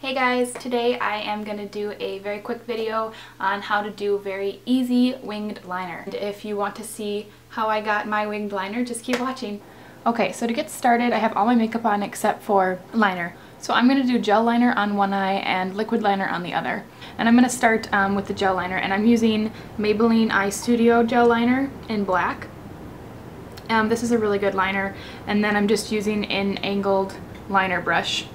Hey guys, today I am going to do a very quick video on how to do very easy winged liner. And if you want to see how I got my winged liner, just keep watching. Okay, so to get started, I have all my makeup on except for liner. So I'm going to do gel liner on one eye and liquid liner on the other. And I'm going to start with the gel liner, and I'm using Maybelline Eye Studio gel liner in black. This is a really good liner, and then I'm just using an angled liner brush.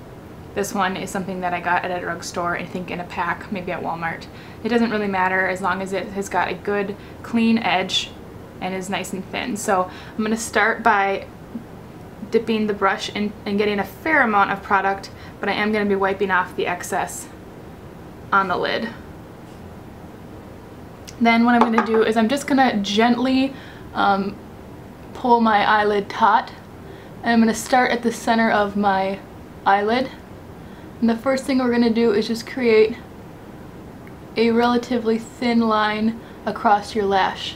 This one is something that I got at a drugstore, I think in a pack, maybe at Walmart. It doesn't really matter as long as it has got a good clean edge and is nice and thin. So I'm going to start by dipping the brush in and getting a fair amount of product, but I am going to be wiping off the excess on the lid. Then what I'm going to do is I'm just going to gently pull my eyelid taut, and I'm going to start at the center of my eyelid. And the first thing we're going to do is just create a relatively thin line across your lash.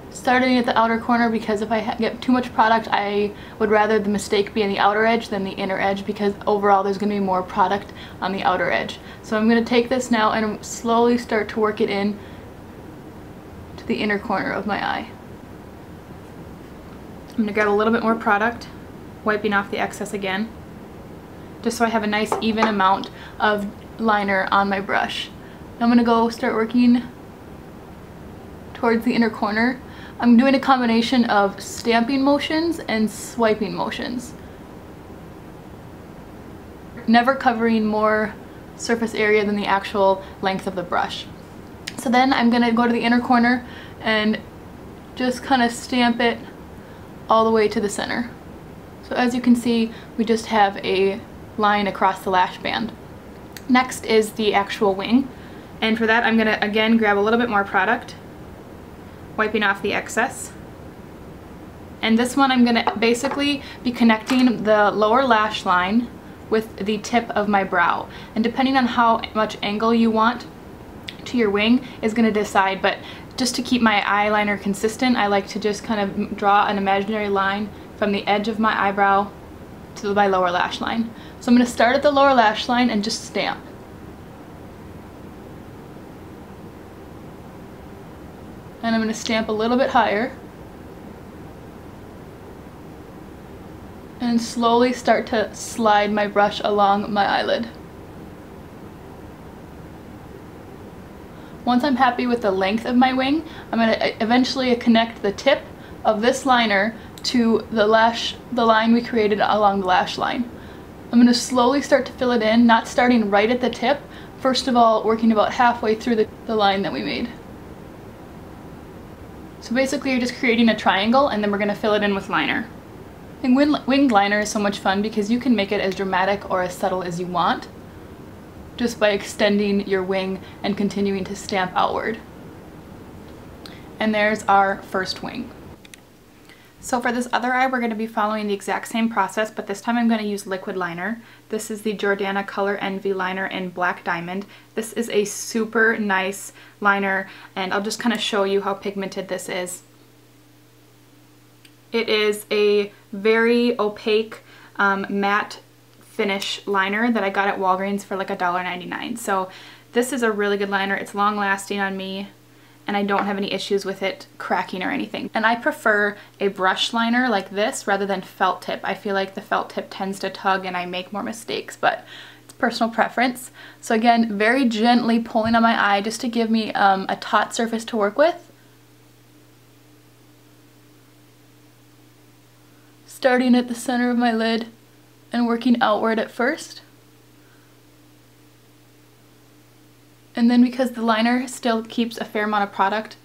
Starting at the outer corner, because if I get too much product, I would rather the mistake be in the outer edge than the inner edge, because overall there's going to be more product on the outer edge. So I'm going to take this now and slowly start to work it in to the inner corner of my eye. I'm going to grab a little bit more product, wiping off the excess again, just so I have a nice even amount of liner on my brush. I'm going to go start working towards the inner corner. I'm doing a combination of stamping motions and swiping motions, never covering more surface area than the actual length of the brush. So then I'm going to go to the inner corner and just kind of stamp it all the way to the center. So as you can see, we just have a line across the lash band. Next is the actual wing, and for that I'm going to again grab a little bit more product, wiping off the excess. And this one I'm going to basically be connecting the lower lash line with the tip of my brow, and depending on how much angle you want to your wing is going to decide, but just to keep my eyeliner consistent, I like to just kind of draw an imaginary line from the edge of my eyebrow to my lower lash line. So I'm going to start at the lower lash line and just stamp. And I'm going to stamp a little bit higher. And slowly start to slide my brush along my eyelid. Once I'm happy with the length of my wing, I'm going to eventually connect the tip of this liner to the line we created along the lash line. I'm going to slowly start to fill it in, not starting right at the tip. First of all, working about halfway through the line that we made. So basically you're just creating a triangle, and then we're going to fill it in with liner. And winged liner is so much fun because you can make it as dramatic or as subtle as you want, just by extending your wing and continuing to stamp outward. And there's our first wing. So for this other eye, we're going to be following the exact same process, but this time I'm going to use liquid liner. This is the Jordana Color Envy liner in Black Diamond. This is a super nice liner, and I'll just kind of show you how pigmented this is. It is a very opaque matte finish liner that I got at Walgreens for like $1.99. So this is a really good liner. It's long lasting on me, and I don't have any issues with it cracking or anything. And I prefer a brush liner like this rather than felt tip. I feel like the felt tip tends to tug and I make more mistakes, but it's personal preference. So again, very gently pulling on my eye just to give me a taut surface to work with. Starting at the center of my lid and working outward at first. And then because the liner still keeps a fair amount of product,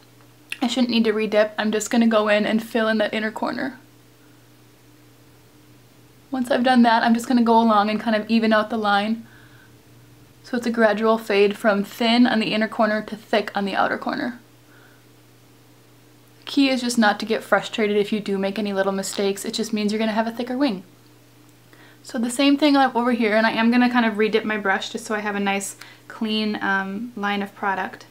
I shouldn't need to redip. I'm just going to go in and fill in that inner corner. Once I've done that, I'm just going to go along and kind of even out the line. So it's a gradual fade from thin on the inner corner to thick on the outer corner. The key is just not to get frustrated if you do make any little mistakes. It just means you're going to have a thicker wing. So the same thing over here, and I am going to kind of redip my brush just so I have a nice clean line of product.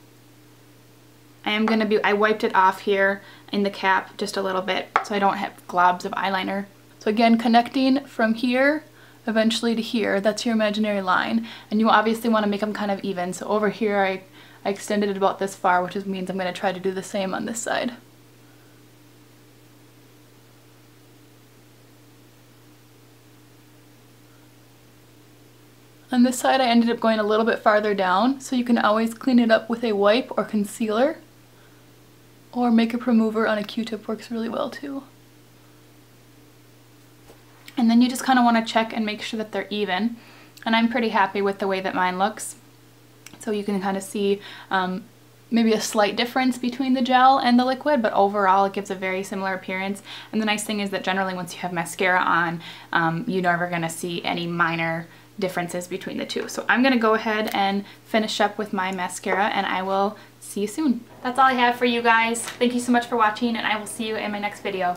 I wiped it off here in the cap just a little bit so I don't have globs of eyeliner. So again, connecting from here eventually to here. That's your imaginary line. And you obviously want to make them kind of even. So over here I extended it about this far, which means I'm going to try to do the same on this side. On this side I ended up going a little bit farther down, so you can always clean it up with a wipe or concealer, or makeup remover on a Q-tip works really well too. And then you just kind of want to check and make sure that they're even, and I'm pretty happy with the way that mine looks. So you can kind of see maybe a slight difference between the gel and the liquid, but overall it gives a very similar appearance. And the nice thing is that generally once you have mascara on, you're never going to see any minor differences between the two. So I'm going to go ahead and finish up with my mascara, and I will see you soon. That's all I have for you guys. Thank you so much for watching, and I will see you in my next video.